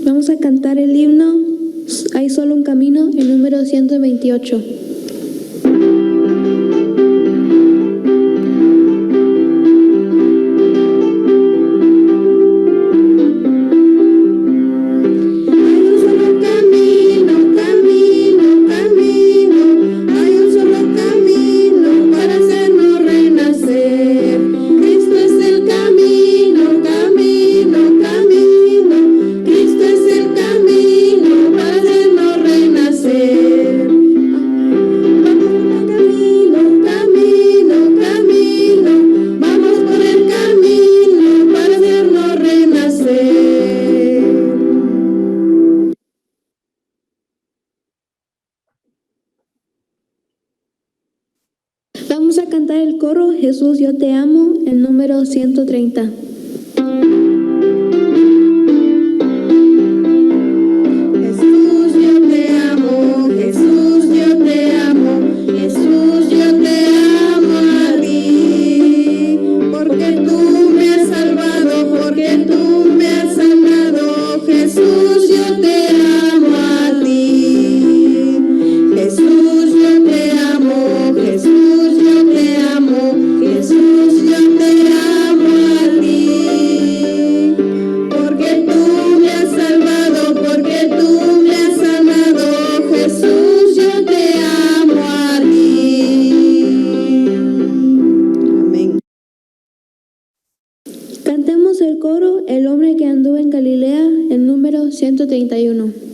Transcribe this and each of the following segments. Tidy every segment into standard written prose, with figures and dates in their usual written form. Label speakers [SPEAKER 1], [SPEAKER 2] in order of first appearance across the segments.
[SPEAKER 1] Vamos a cantar el himno Hay solo un camino, el número 128. Vamos a cantar el coro Jesús, yo te amo, el número 130. Cantemos el coro El hombre que anduvo en Galilea, el número 131.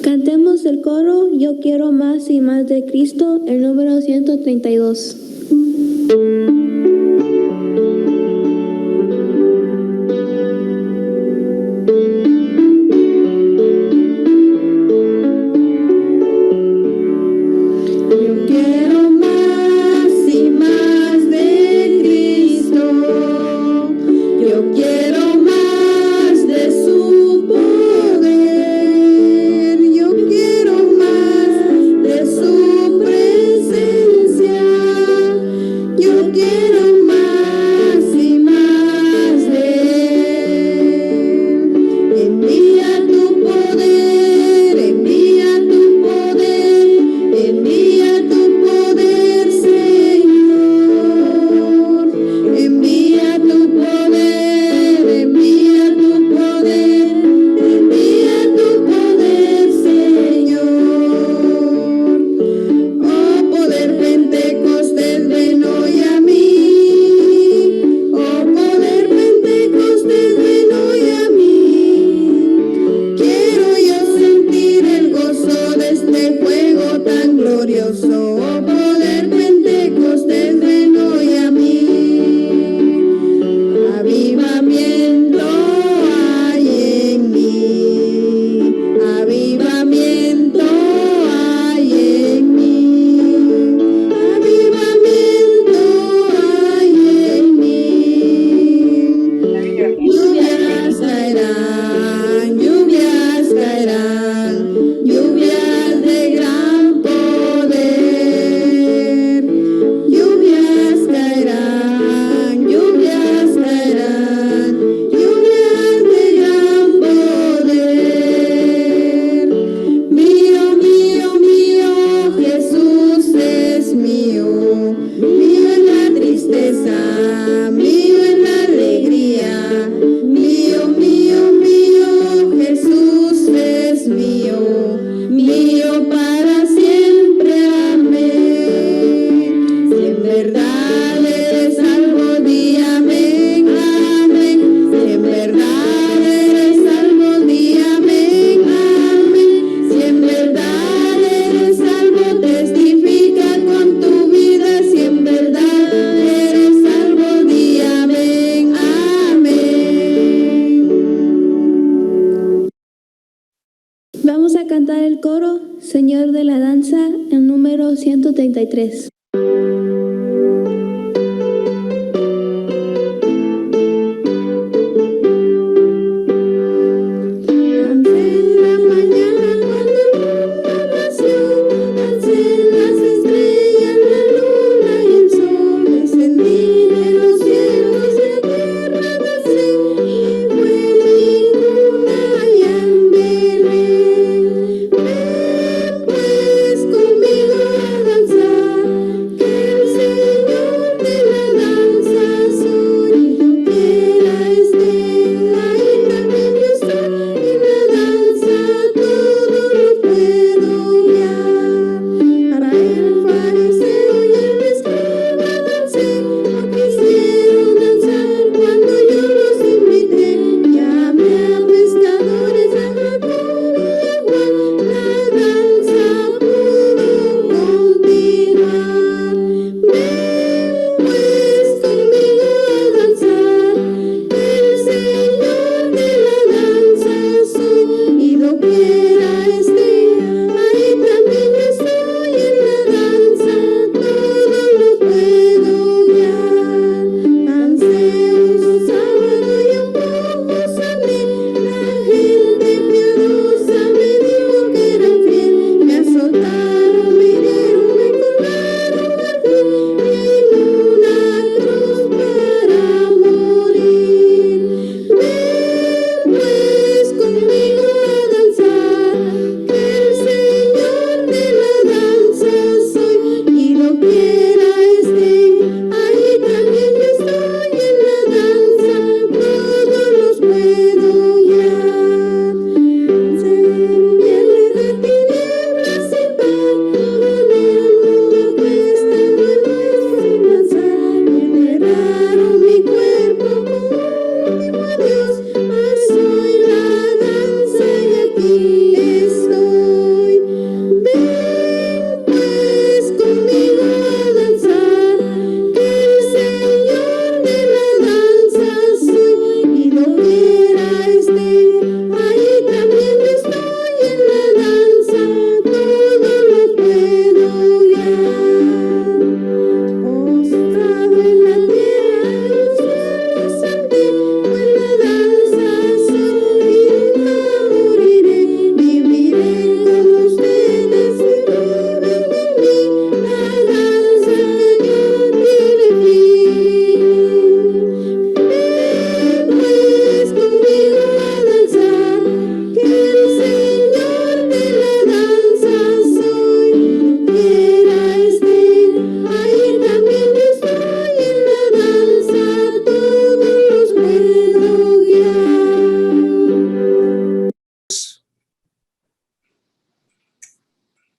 [SPEAKER 1] Cantemos el coro Yo quiero más y más de Cristo, el número 132.
[SPEAKER 2] Yo quiero
[SPEAKER 1] Vamos a cantar el coro Señor de la Danza, el número 133.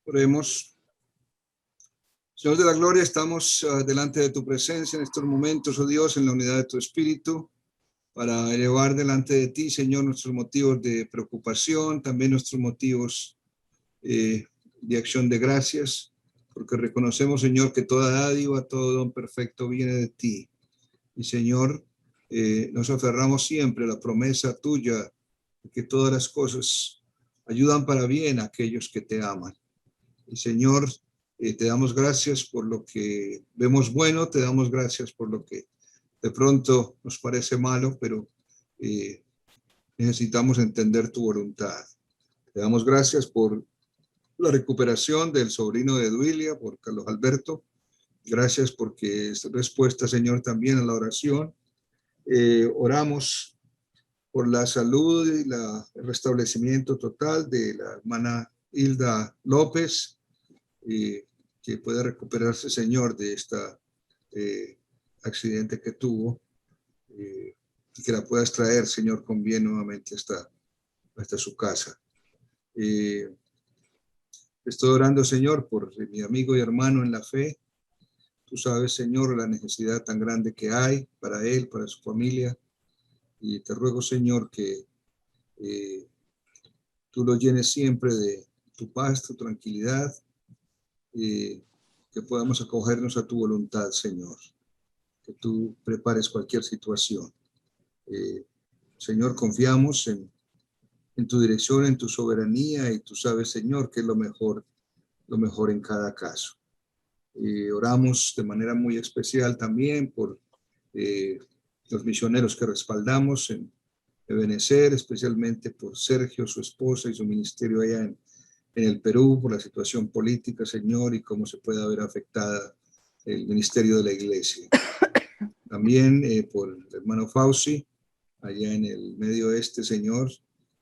[SPEAKER 2] Oremos. Señor de la gloria, estamos delante de tu presencia en estos momentos, oh Dios, en la unidad de tu Espíritu, para elevar delante de ti, Señor, nuestros motivos de preocupación, también nuestros motivos de acción de gracias, porque reconocemos, Señor, que toda dádiva, todo don perfecto viene de ti. Y, Señor, nos aferramos siempre a la promesa tuya, de que todas las cosas ayudan para bien a aquellos que te aman. Y, Señor, te damos gracias por lo que vemos bueno, te damos gracias por lo que de pronto nos parece malo, pero necesitamos entender tu voluntad. Te damos gracias por la recuperación del sobrino de Duilia, por Carlos Alberto. Gracias porque es respuesta, Señor, también a la oración. Oramos por la salud y el restablecimiento total de la hermana Hilda López, que pueda recuperarse, Señor, de este accidente que tuvo, y que la puedas traer, Señor, con bien nuevamente hasta su casa. Estoy orando, Señor, por mi amigo y hermano en la fe. Tú sabes, Señor, la necesidad tan grande que hay para él, para su familia. Y te ruego, Señor, que tú lo llenes siempre de tu paz, tu tranquilidad, que podamos acogernos a tu voluntad, Señor. Que tú prepares cualquier situación. Señor, confiamos en en tu dirección, en tu soberanía, y tú sabes, Señor, que es lo mejor en cada caso. Oramos de manera muy especial también por los misioneros que respaldamos en Ebenecer, especialmente por Sergio, su esposa y su ministerio allá en el Perú, por la situación política, Señor, y cómo se puede ver afectada el ministerio de la iglesia. También por el hermano Fauci, allá en el Medio Oeste, Señor,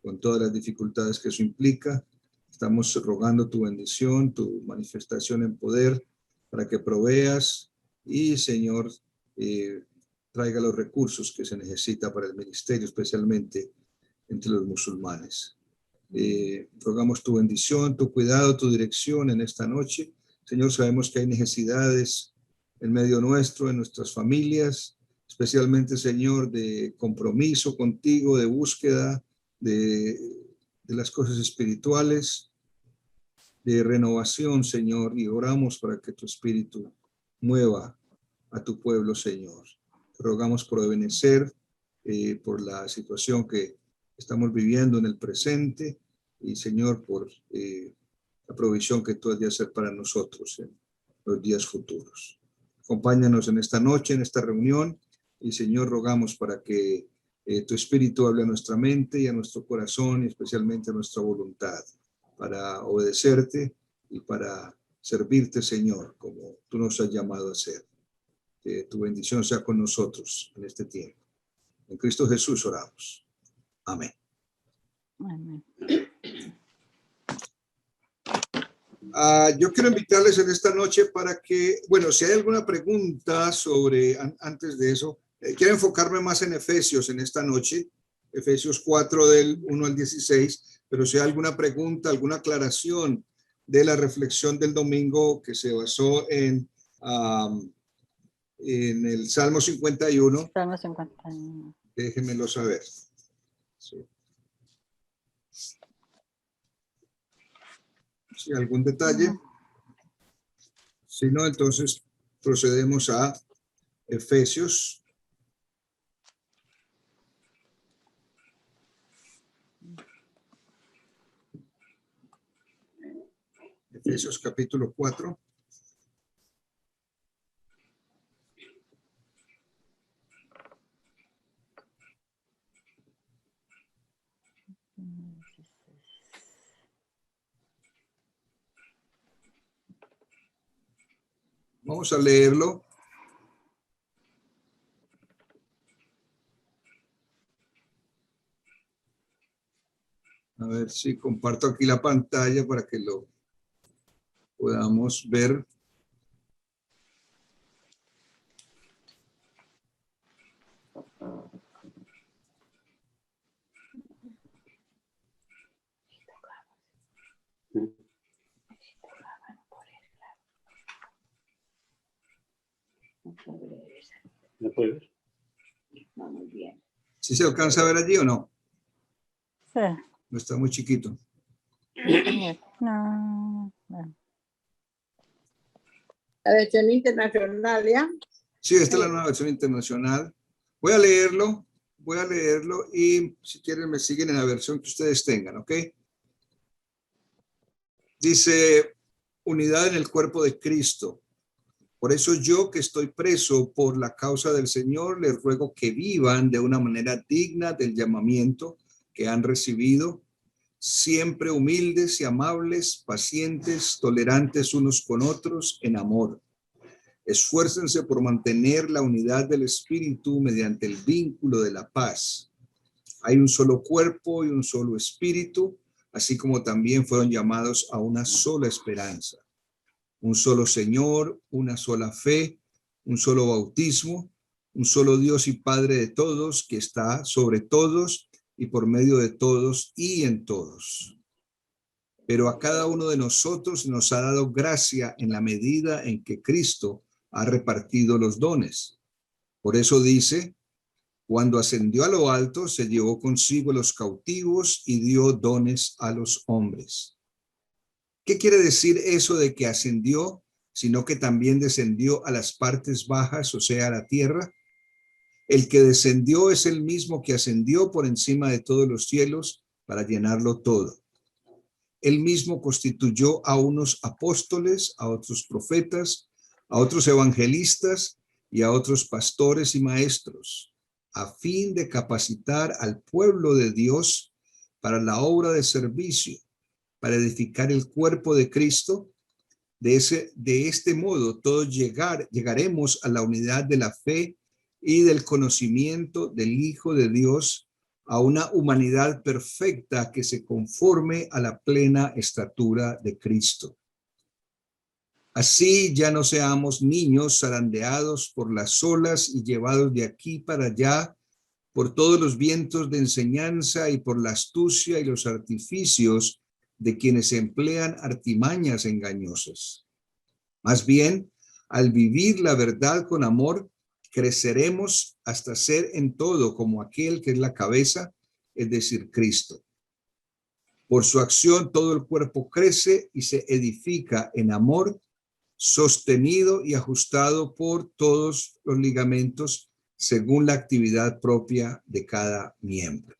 [SPEAKER 2] con todas las dificultades que eso implica. Estamos rogando tu bendición, tu manifestación en poder, para que proveas y, Señor, traiga los recursos que se necesita para el ministerio, especialmente entre los musulmanes. Rogamos tu bendición, tu cuidado, tu dirección en esta noche. Señor, sabemos que hay necesidades en medio nuestro, en nuestras familias, especialmente, Señor, de compromiso contigo, de búsqueda de las cosas espirituales, de renovación, Señor, y oramos para que tu espíritu mueva a tu pueblo, Señor. Te rogamos por Ebenecer, por la situación que estamos viviendo en el presente, y, Señor, por la provisión que tú has de hacer para nosotros en los días futuros. Acompáñanos en esta noche, en esta reunión, y, Señor, rogamos para que tu espíritu hable a nuestra mente y a nuestro corazón, y especialmente a nuestra voluntad, para obedecerte y para servirte, Señor, como tú nos has llamado a hacer. Que tu bendición sea con nosotros en este tiempo. En Cristo Jesús oramos. Amén.
[SPEAKER 3] Amén.
[SPEAKER 2] Yo quiero invitarles en esta noche para que, bueno, si hay alguna pregunta sobre, antes de eso, quiero enfocarme más en Efesios en esta noche, Efesios 4 del 1 al 16, pero si hay alguna pregunta, alguna aclaración de la reflexión del domingo que se basó en el Salmo 51.
[SPEAKER 3] Salmo 51.
[SPEAKER 2] Déjenmelo saber. Sí. Si algún detalle. Si no, entonces procedemos a Efesios. Efesios capítulo 4. Vamos a leerlo. A ver si comparto aquí la pantalla para que lo podamos ver.
[SPEAKER 4] ¿Me puede ver?
[SPEAKER 5] No, muy bien.
[SPEAKER 2] ¿Sí se alcanza a ver allí o no?
[SPEAKER 3] Sí.
[SPEAKER 2] No está muy chiquito.
[SPEAKER 3] No.
[SPEAKER 5] La versión internacional, ¿ya?
[SPEAKER 2] Sí, esta es la nueva versión internacional. Voy a leerlo y si quieren me siguen en la versión que ustedes tengan, ¿ok? Dice, unidad en el cuerpo de Cristo. Por eso yo, que estoy preso por la causa del Señor, les ruego que vivan de una manera digna del llamamiento que han recibido, siempre humildes y amables, pacientes, tolerantes unos con otros en amor. Esfuércense por mantener la unidad del espíritu mediante el vínculo de la paz. Hay un solo cuerpo y un solo espíritu, así como también fueron llamados a una sola esperanza. Un solo Señor, una sola fe, un solo bautismo, un solo Dios y Padre de todos, que está sobre todos y por medio de todos y en todos. Pero a cada uno de nosotros nos ha dado gracia en la medida en que Cristo ha repartido los dones. Por eso dice, cuando ascendió a lo alto, se llevó consigo los cautivos y dio dones a los hombres. ¿Qué quiere decir eso de que ascendió, sino que también descendió a las partes bajas, o sea, a la tierra? El que descendió es el mismo que ascendió por encima de todos los cielos para llenarlo todo. Él mismo constituyó a unos apóstoles, a otros profetas, a otros evangelistas y a otros pastores y maestros, a fin de capacitar al pueblo de Dios para la obra de servicio, para edificar el cuerpo de Cristo. De este modo, todos llegaremos a la unidad de la fe y del conocimiento del Hijo de Dios, a una humanidad perfecta que se conforme a la plena estatura de Cristo. Así ya no seamos niños zarandeados por las olas y llevados de aquí para allá por todos los vientos de enseñanza y por la astucia y los artificios de quienes emplean artimañas engañosas. Más bien, al vivir la verdad con amor, creceremos hasta ser en todo como aquel que es la cabeza, es decir, Cristo. Por su acción todo el cuerpo crece y se edifica en amor, sostenido y ajustado por todos los ligamentos según la actividad propia de cada miembro.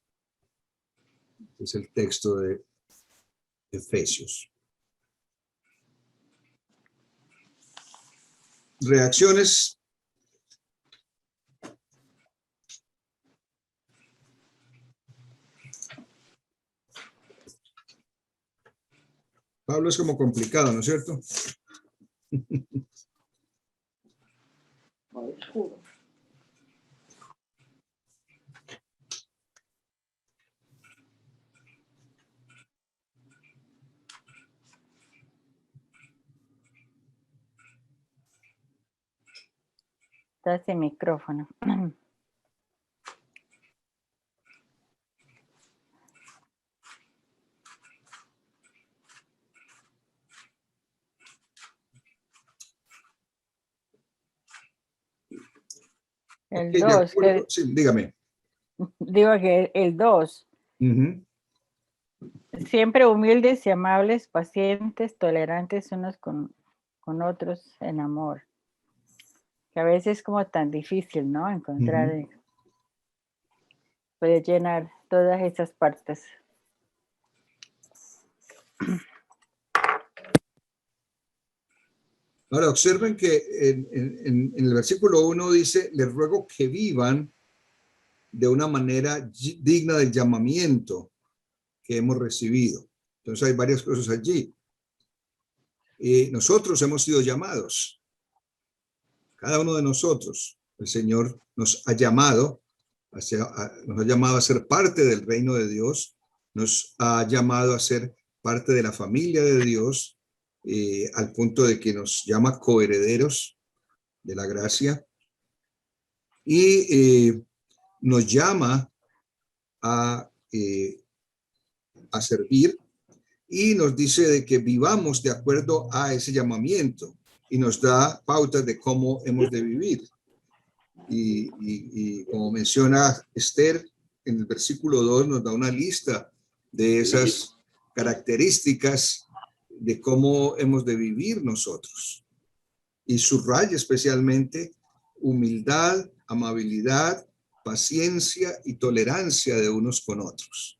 [SPEAKER 2] Es el texto de Efesios. Reacciones. Pablo es como complicado, ¿no es cierto?
[SPEAKER 5] Oscuro.
[SPEAKER 3] Está sin micrófono. El
[SPEAKER 2] Ok, de
[SPEAKER 3] 2,
[SPEAKER 2] acuerdo. Sí, dígame.
[SPEAKER 3] digo que el 2, siempre humildes y amables, pacientes, tolerantes unos con otros en amor. Que a veces es como tan difícil, ¿no? Encontrar, puede llenar todas esas partes.
[SPEAKER 2] Ahora observen que en el versículo 1 dice, les ruego que vivan de una manera digna del llamamiento que hemos recibido. Entonces hay varias cosas allí. Nosotros hemos sido llamados, cada uno de nosotros. El Señor nos ha llamado, a ser parte del reino de Dios, nos ha llamado a ser parte de la familia de Dios, al punto de que nos llama coherederos de la gracia, y nos llama a servir, y nos dice de que vivamos de acuerdo a ese llamamiento, y nos da pautas de cómo hemos de vivir. Y como menciona Esther, en el versículo 2 nos da una lista de esas características de cómo hemos de vivir nosotros. Y subraya especialmente humildad, amabilidad, paciencia y tolerancia de unos con otros.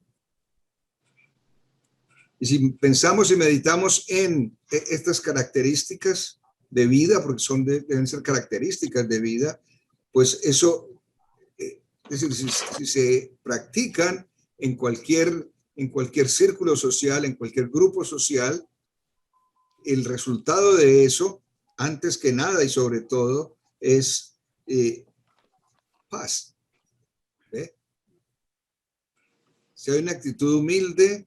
[SPEAKER 2] Y si pensamos y meditamos en estas características de vida, porque deben ser características de vida, pues eso, es decir, si se practican en cualquier círculo social, en cualquier grupo social, el resultado de eso, antes que nada y sobre todo, es paz. Si hay una actitud humilde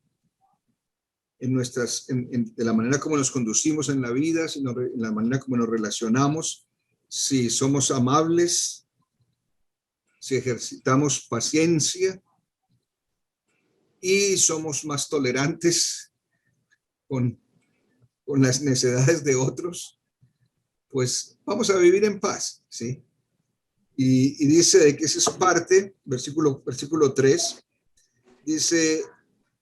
[SPEAKER 2] de la manera como nos conducimos en la vida, en la manera como nos relacionamos, si somos amables, si ejercitamos paciencia y somos más tolerantes con las necesidades de otros, pues vamos a vivir en paz, ¿sí? Y dice de que eso es parte, versículo 3, dice,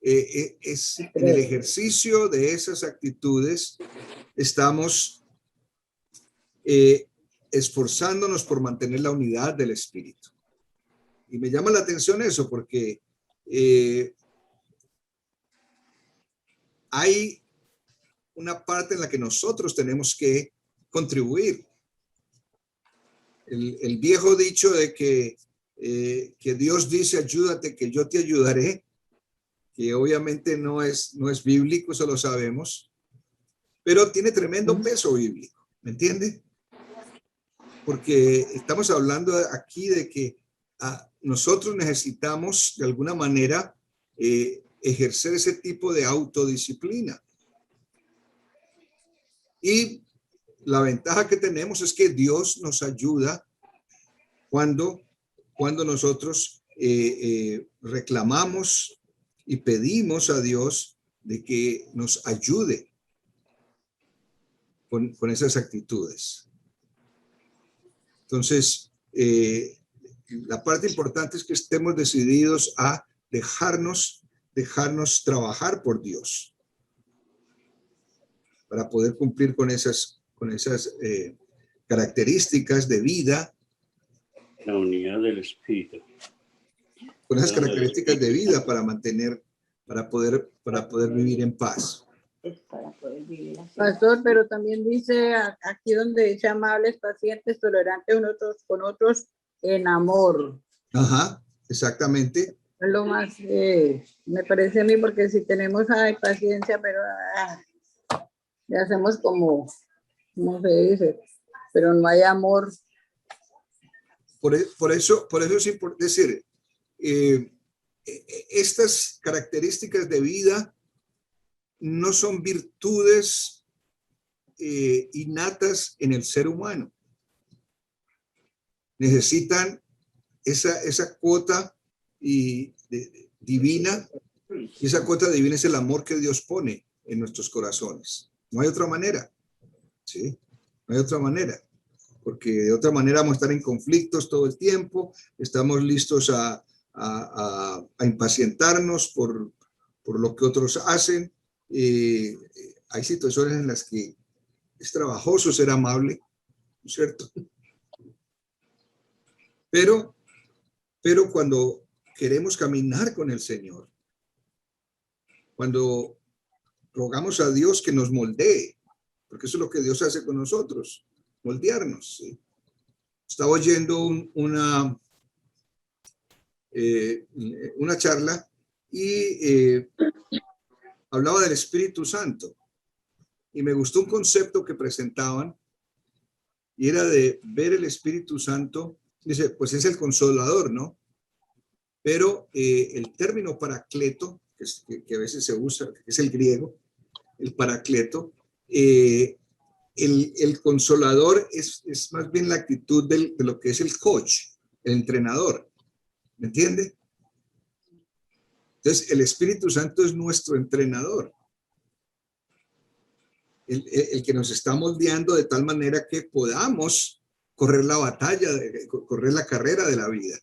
[SPEAKER 2] es en el ejercicio de esas actitudes estamos esforzándonos por mantener la unidad del espíritu. Y me llama la atención eso porque hay una parte en la que nosotros tenemos que contribuir. El viejo dicho de que Dios dice ayúdate que yo te ayudaré, que obviamente no es bíblico, eso lo sabemos, pero tiene tremendo peso bíblico, ¿me entiende? Porque estamos hablando aquí de que nosotros necesitamos de alguna manera ejercer ese tipo de autodisciplina. Y la ventaja que tenemos es que Dios nos ayuda cuando nosotros reclamamos y pedimos a Dios de que nos ayude con esas actitudes. Entonces, la parte importante es que estemos decididos a dejarnos trabajar por Dios para poder cumplir con esas características de vida.
[SPEAKER 4] La unidad del espíritu.
[SPEAKER 2] Con esas características de vida para poder vivir en paz.
[SPEAKER 3] Es para poder vivir así.
[SPEAKER 5] Pastor, pero también dice aquí donde dice amables, pacientes, tolerantes con otros en amor.
[SPEAKER 2] Ajá, exactamente.
[SPEAKER 5] Es lo más, me parece a mí, porque si tenemos paciencia, pero ya hacemos como se dice, pero no hay amor.
[SPEAKER 2] Por eso es importante decir, estas características de vida no son virtudes innatas en el ser humano. Necesitan esa cuota divina, y esa cuota divina es el amor que Dios pone en nuestros corazones. No hay otra manera, ¿sí? No hay otra manera, porque de otra manera vamos a estar en conflictos todo el tiempo, estamos listos a impacientarnos por lo que otros hacen. Hay situaciones en las que es trabajoso ser amable, ¿no es cierto? Pero cuando queremos caminar con el Señor, cuando rogamos a Dios que nos moldee, porque eso es lo que Dios hace con nosotros, moldearnos, ¿sí? Estaba oyendo una charla y hablaba del Espíritu Santo, y me gustó un concepto que presentaban, y era de ver el Espíritu Santo. Dice, pues es el consolador, ¿no? Pero el término paracleto, que a veces se usa, que es el griego, el paracleto, el consolador es más bien la actitud de lo que es el coach, el entrenador, ¿me entiende? Entonces, el Espíritu Santo es nuestro entrenador, el que nos está moldeando de tal manera que podamos correr la batalla, correr la carrera de la vida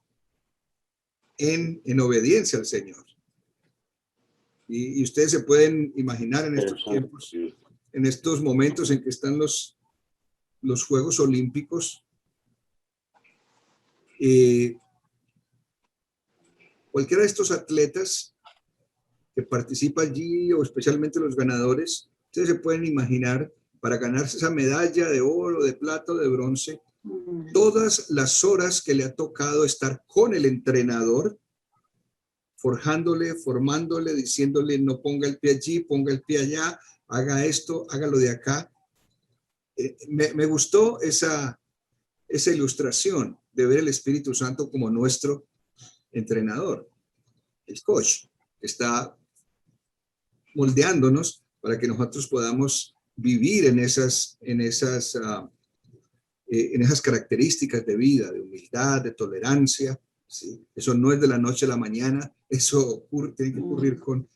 [SPEAKER 2] en obediencia al Señor. Y ustedes se pueden imaginar en estos tiempos, en estos momentos en que están los Juegos Olímpicos, cualquiera de estos atletas que participa allí, o especialmente los ganadores, ustedes se pueden imaginar, para ganarse esa medalla de oro, de plata, de bronce, todas las horas que le ha tocado estar con el entrenador, forjándole, formándole, diciéndole no ponga el pie allí, ponga el pie allá, haga esto, hágalo de acá. Me gustó esa ilustración de ver el Espíritu Santo como nuestro entrenador, el coach, que está moldeándonos para que nosotros podamos vivir en esas características de vida, de humildad, de tolerancia. ¿Sí? Eso no es de la noche a la mañana, eso tiene que ocurrir con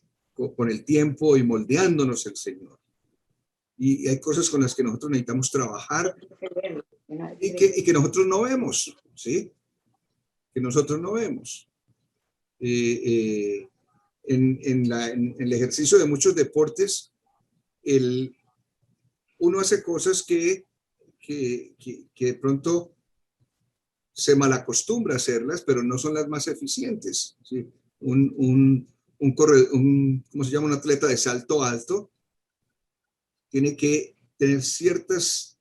[SPEAKER 2] el tiempo y moldeándonos el Señor. Y hay cosas con las que nosotros necesitamos trabajar y que nosotros no vemos, ¿sí? Que nosotros no vemos. En el ejercicio de muchos deportes, uno hace cosas que de pronto se malacostumbra a hacerlas, pero no son las más eficientes, ¿sí? Un ¿cómo se llama? Un atleta de salto alto, tiene que tener ciertos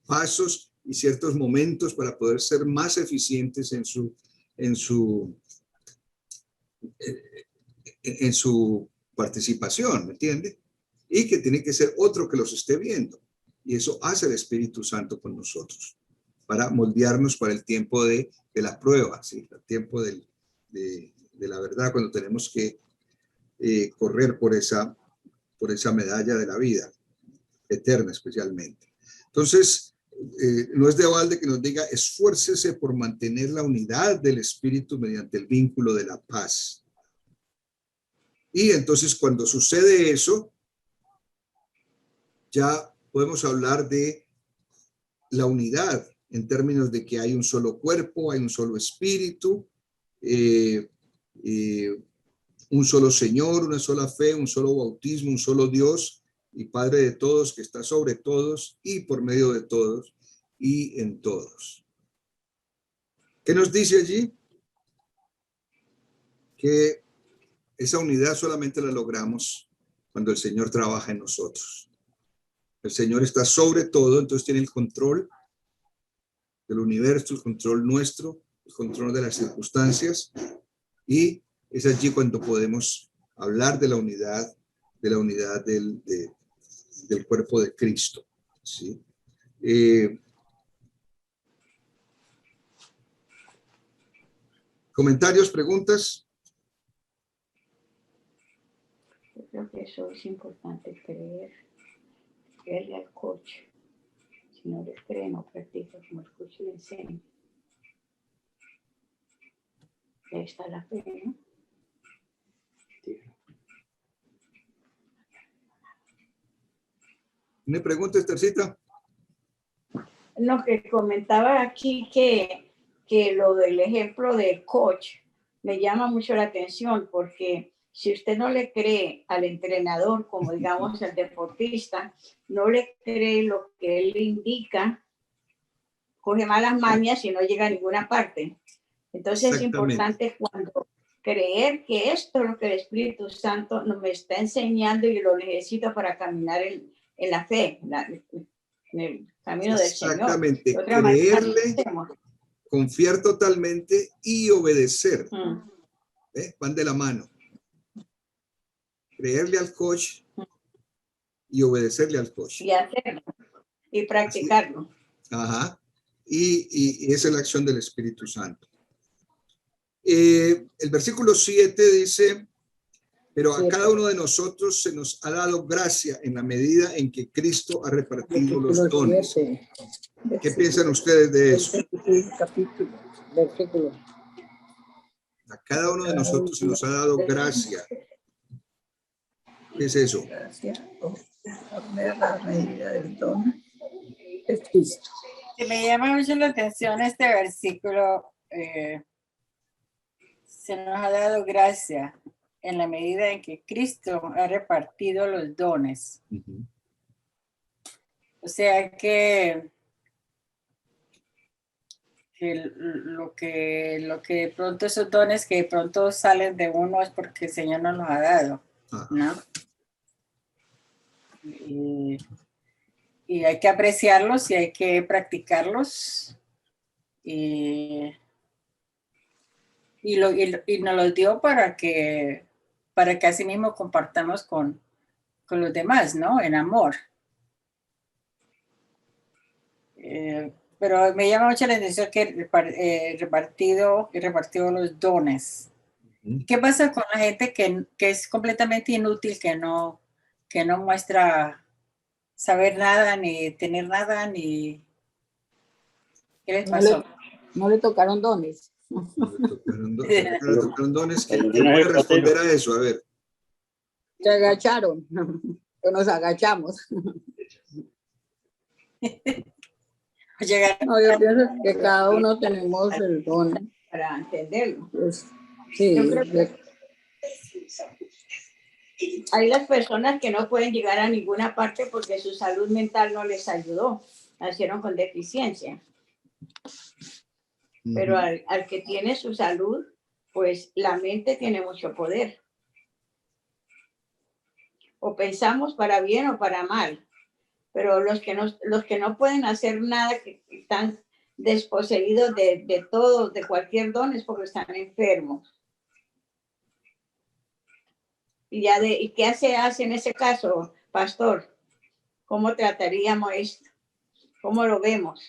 [SPEAKER 2] pasos y ciertos momentos para poder ser más eficientes en su participación, ¿me entiende? Y que tiene que ser otro que los esté viendo. Y eso hace el Espíritu Santo con nosotros, para moldearnos para el tiempo de la prueba, ¿sí? El tiempo de la verdad, cuando tenemos que correr por esa medalla de la vida, eterna especialmente. Entonces, no es de balde que nos diga, esfuércese por mantener la unidad del Espíritu mediante el vínculo de la paz. Y entonces, cuando sucede eso, ya podemos hablar de la unidad en términos de que hay un solo cuerpo, hay un solo espíritu, un solo Señor, una sola fe, un solo bautismo, un solo Dios y Padre de todos, que está sobre todos y por medio de todos y en todos. ¿Qué nos dice allí? Que esa unidad solamente la logramos cuando el Señor trabaja en nosotros. El Señor está sobre todo, entonces tiene el control del universo, el control nuestro, el control de las circunstancias, y es allí cuando podemos hablar de la unidad del cuerpo de Cristo, ¿sí? ¿Comentarios, preguntas?
[SPEAKER 6] Yo creo que eso es importante, creerle al coach. Si no les cree, no practica como el coach le enseña. Y ahí está la fe, ¿no?
[SPEAKER 2] ¿Me pregunta, Esthercita?
[SPEAKER 6] Lo que comentaba aquí que lo del ejemplo del coach me llama mucho la atención, porque si usted no le cree al entrenador, como digamos el deportista, no le cree lo que él le indica, coge malas mañas y no llega a ninguna parte. Entonces es importante cuando creer que esto es lo que el Espíritu Santo nos está enseñando y lo necesito para caminar en la fe, en el camino del Señor.
[SPEAKER 2] Exactamente, creerle, confiar totalmente y obedecer. Van de la mano. Creerle al coach y obedecerle al coach.
[SPEAKER 6] Y hacerlo, y practicarlo.
[SPEAKER 2] Así. Ajá. Y esa es la acción del Espíritu Santo. El versículo 7 dice, pero a cada uno de nosotros se nos ha dado gracia en la medida en que Cristo ha repartido los dones. ¿Qué piensan ustedes de eso?
[SPEAKER 5] Versículo.
[SPEAKER 2] A cada uno de nosotros se nos ha dado gracia. ¿Qué es eso?
[SPEAKER 5] Gracia, la medida del don es Cristo.
[SPEAKER 3] Me llama mucho la atención este versículo. Se nos ha dado gracia en la medida en que Cristo ha repartido los dones.
[SPEAKER 2] Uh-huh.
[SPEAKER 3] O sea que lo que de pronto esos dones que de pronto salen de uno es porque el Señor nos los ha dado, ¿no? Y hay que apreciarlos y hay que practicarlos y nos los dio para que así mismo compartamos con los demás, ¿no? En amor. Pero me llama mucho la atención que repartido los dones. ¿Qué pasa con la gente que es completamente inútil, que no muestra saber nada, ni tener nada, ni... ¿Qué les pasó?
[SPEAKER 5] No le tocaron dones.
[SPEAKER 2] No le tocaron dones. ¿Quién puede responder a eso? A ver.
[SPEAKER 5] Se agacharon. Nos agachamos. No, yo pienso que cada uno tenemos el don
[SPEAKER 6] para entenderlo.
[SPEAKER 5] Pues, sí.
[SPEAKER 6] Yo creo que hay las personas que no pueden llegar a ninguna parte porque su salud mental no les ayudó, nacieron con deficiencia. Pero al que tiene su salud, pues la mente tiene mucho poder. o pensamos para bien o para mal. Pero los que no pueden hacer nada, que están desposeídos de todo, de cualquier don, es porque están enfermos. ¿Y qué se hace en ese caso, pastor? ¿Cómo trataríamos esto? ¿Cómo lo vemos?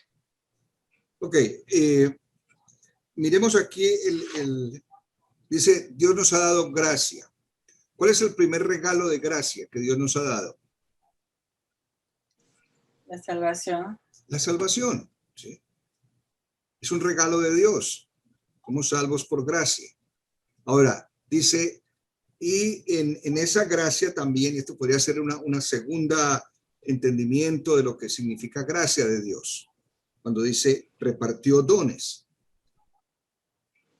[SPEAKER 2] Ok, miremos aquí, dice, Dios nos ha dado gracia. ¿Cuál es el primer regalo de gracia que Dios nos ha dado?
[SPEAKER 3] La salvación.
[SPEAKER 2] La salvación, ¿sí? Es un regalo de Dios. Somos salvos por gracia. Ahora, dice, y en esa gracia también, esto podría ser una segunda entendimiento de lo que significa gracia de Dios, cuando dice repartió dones.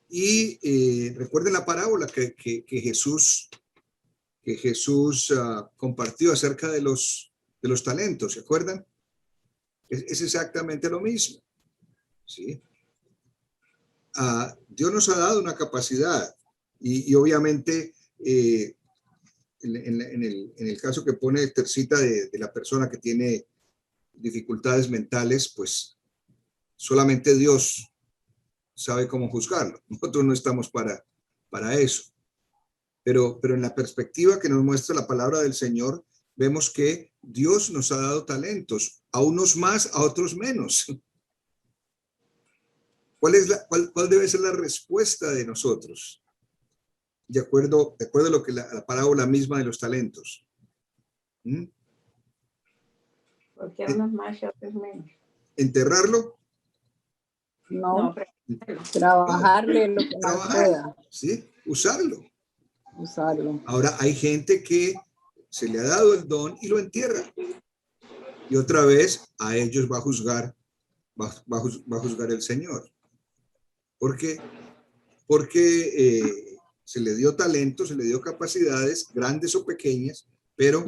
[SPEAKER 2] Y recuerden la parábola que Jesús compartió acerca de los talentos, ¿se acuerdan? Es exactamente lo mismo, ¿sí? Dios nos ha dado una capacidad y obviamente en el caso que pone Tercita de la persona que tiene dificultades mentales, pues solamente Dios sabe cómo juzgarlo. Nosotros no estamos para eso. Pero en la perspectiva que nos muestra la palabra del Señor, vemos que Dios nos ha dado talentos, a unos más, a otros menos. ¿Cuál debe ser la respuesta de nosotros? De acuerdo a lo que la parábola misma de los talentos. ¿Mm?
[SPEAKER 6] Porque unos más y otros menos.
[SPEAKER 2] ¿Enterrarlo?
[SPEAKER 5] No,
[SPEAKER 6] pero
[SPEAKER 5] trabajarle lo que más pueda.
[SPEAKER 2] ¿Sí? Usarlo.
[SPEAKER 5] Usarlo.
[SPEAKER 2] Ahora, hay gente que se le ha dado el don y lo entierra. Y otra vez a ellos va a juzgar el Señor. ¿Por qué? Porque se le dio talento, se le dio capacidades, grandes o pequeñas, pero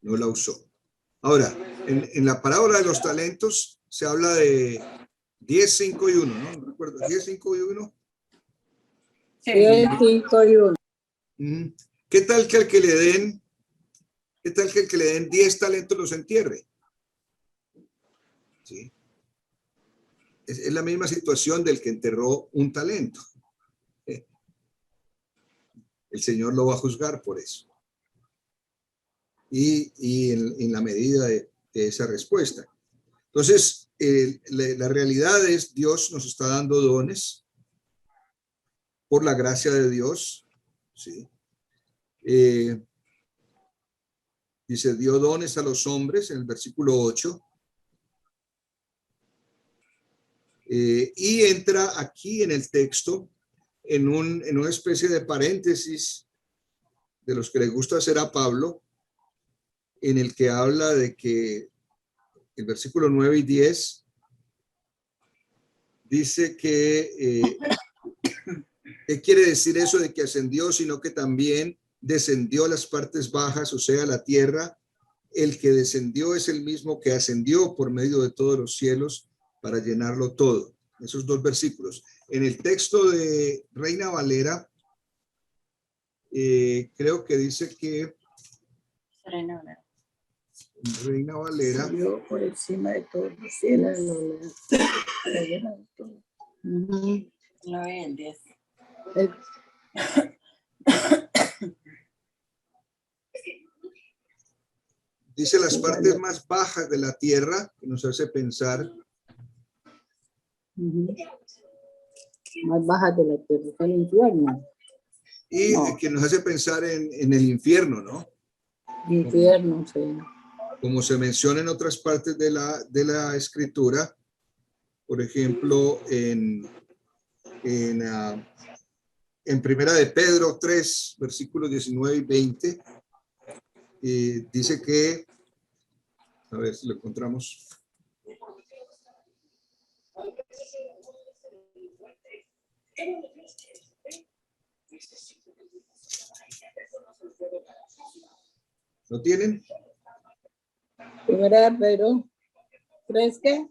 [SPEAKER 2] no la usó. Ahora, en la parábola de los talentos se habla de 10, 5 y 1, ¿no? No recuerdo, 10, 5 y 1.
[SPEAKER 3] Sí.
[SPEAKER 5] 10, 5 y 1.
[SPEAKER 2] ¿Qué tal que al que le den 10 talentos los entierre? ¿Sí? Es la misma situación del que enterró un talento. El Señor lo va a juzgar por eso. Y en la medida de esa respuesta. Entonces, la realidad es Dios nos está dando dones por la gracia de Dios. ¿Sí? Dice, dio dones a los hombres en el versículo 8. Y entra aquí en el texto en una especie de paréntesis de los que le gusta hacer a Pablo, en el que habla de que el versículo 9 y 10 dice que, ¿qué quiere decir eso de que ascendió? Sino que también descendió a las partes bajas, o sea, a la tierra. El que descendió es el mismo que ascendió por medio de todos los cielos para llenarlo todo. Esos dos versículos. En el texto de Reina Valera, creo que dice que Reina Valera.
[SPEAKER 5] Salió por encima de todos los cielos.
[SPEAKER 3] No, el 10.
[SPEAKER 2] Dice las partes más bajas de la tierra, que nos hace pensar.
[SPEAKER 5] Más bajas de la tierra, el infierno.
[SPEAKER 2] Y que nos hace pensar en el infierno, ¿no?
[SPEAKER 5] Infierno, sí.
[SPEAKER 2] Como se menciona en otras partes de la escritura, por ejemplo, en Primera de Pedro 3, versículos 19 y 20, dice que, a ver si lo encontramos. ¿Lo tienen?
[SPEAKER 5] Primera de Pedro 3, ¿qué?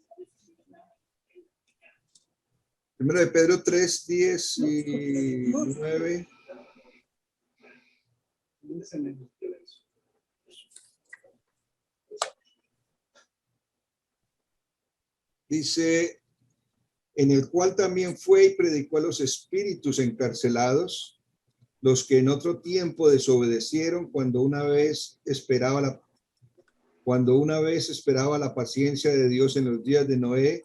[SPEAKER 2] Primera de Pedro 3, 19. dice, en el cual también fue y predicó a los espíritus encarcelados, los que en otro tiempo desobedecieron cuando una vez esperaba la paciencia de Dios en los días de Noé,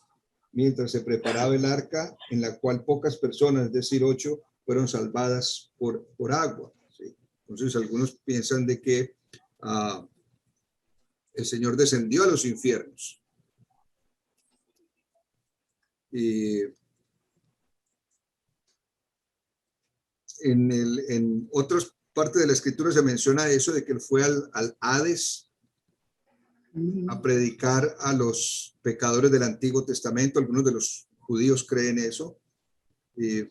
[SPEAKER 2] mientras se preparaba el arca, en la cual pocas personas, es decir, 8, fueron salvadas por agua. ¿Sí? Entonces algunos piensan de que el Señor descendió a los infiernos. Y en otras partes de la escritura se menciona eso de que él fue al Hades a predicar a los pecadores del Antiguo Testamento. Algunos de los judíos creen eso, de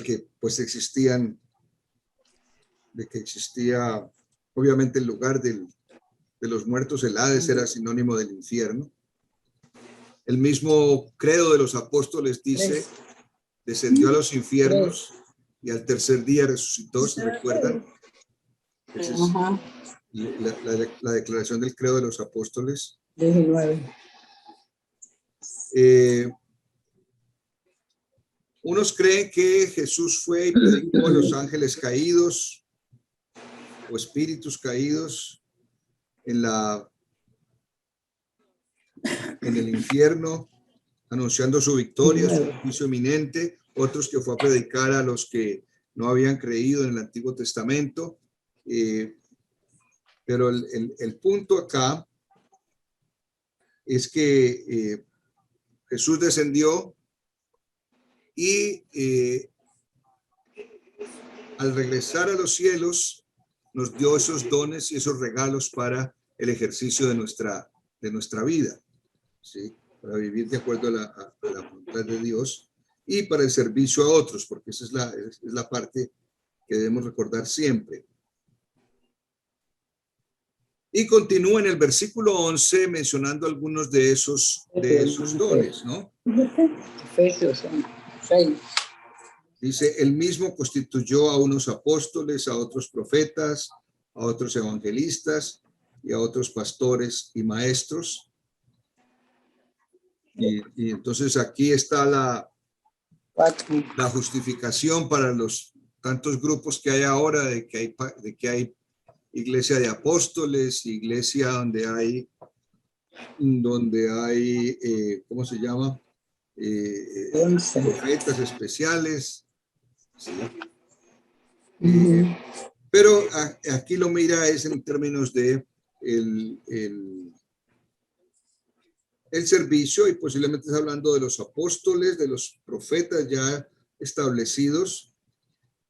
[SPEAKER 2] que pues existía obviamente el lugar de los muertos. El Hades era sinónimo del infierno. El mismo credo de los apóstoles dice, descendió a los infiernos y al tercer día resucitó, ¿se recuerdan? Esa es la declaración del credo de los apóstoles.
[SPEAKER 5] 19.
[SPEAKER 2] Unos creen que Jesús fue y predicó a los ángeles caídos o espíritus caídos en el infierno, anunciando su victoria, su juicio inminente. Otros que fue a predicar a los que no habían creído en el Antiguo Testamento. Pero el punto acá es que Jesús descendió y al regresar a los cielos nos dio esos dones y esos regalos para el ejercicio de nuestra vida, ¿sí? Para vivir de acuerdo a la voluntad de Dios y para el servicio a otros, porque esa es la parte que debemos recordar siempre. Y continúa en el versículo 11 mencionando algunos de esos dones, ¿no?
[SPEAKER 5] Efesios 6.
[SPEAKER 2] Dice, él mismo constituyó a unos apóstoles, a otros profetas, a otros evangelistas y a otros pastores y maestros. Y entonces aquí está la justificación para los tantos grupos que hay ahora de que hay iglesia de apóstoles, iglesia donde hay ¿cómo se llama? Profetas especiales. ¿Sí? Pero aquí lo mira es en términos de el servicio, y posiblemente está hablando de los apóstoles, de los profetas ya establecidos,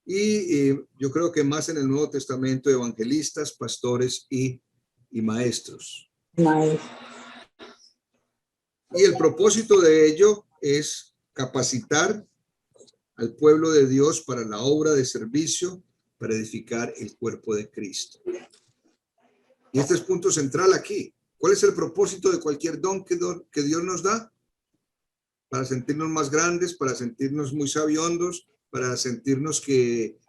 [SPEAKER 2] y yo creo que más en el Nuevo Testamento, evangelistas, pastores y maestros. Y el propósito de ello es capacitar al pueblo de Dios para la obra de servicio, para edificar el cuerpo de Cristo. Y este es punto central aquí. ¿Cuál es el propósito de cualquier don que Dios nos da? Para sentirnos más grandes, para sentirnos muy sabiondos, para sentirnos que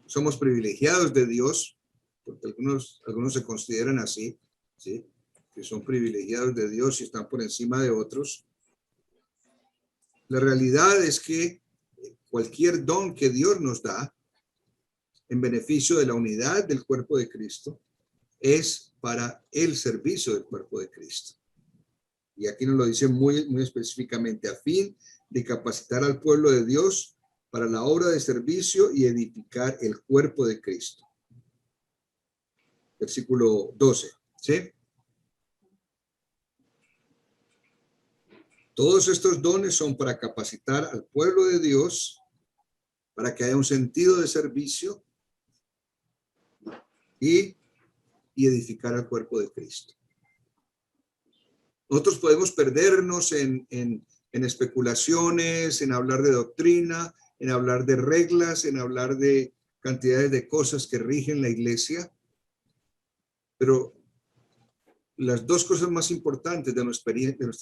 [SPEAKER 2] somos privilegiados de Dios, porque algunos se consideran así, ¿sí? Que son privilegiados de Dios y están por encima de otros. La realidad es que cualquier don que Dios nos da en beneficio de la unidad del cuerpo de Cristo es para el servicio del cuerpo de Cristo. Y aquí nos lo dice muy, muy específicamente, a fin de capacitar al pueblo de Dios para la obra de servicio y edificar el cuerpo de Cristo. Versículo 12, ¿sí? Todos estos dones son para capacitar al pueblo de Dios para que haya un sentido de servicio y edificar al cuerpo de Cristo. Nosotros podemos perdernos en especulaciones, en hablar de doctrina, en hablar de reglas, en hablar de cantidades de cosas que rigen la iglesia, pero las dos cosas más importantes de nuestra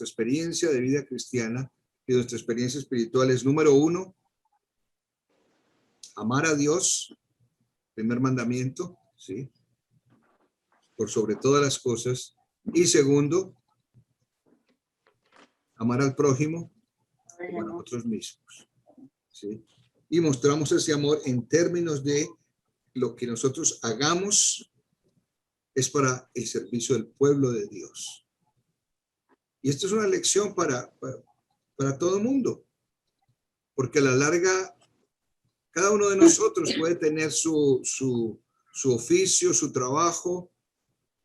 [SPEAKER 2] experiencia de vida cristiana y de nuestra experiencia espiritual es, número uno, amar a Dios, primer mandamiento, ¿sí? Por sobre todas las cosas. Y segundo, amar al prójimo como a nosotros mismos. ¿Sí? Y mostramos ese amor en términos de lo que nosotros hagamos es para el servicio del pueblo de Dios. Y esto es una lección para todo el mundo, porque a la larga cada uno de nosotros puede tener su oficio, su trabajo,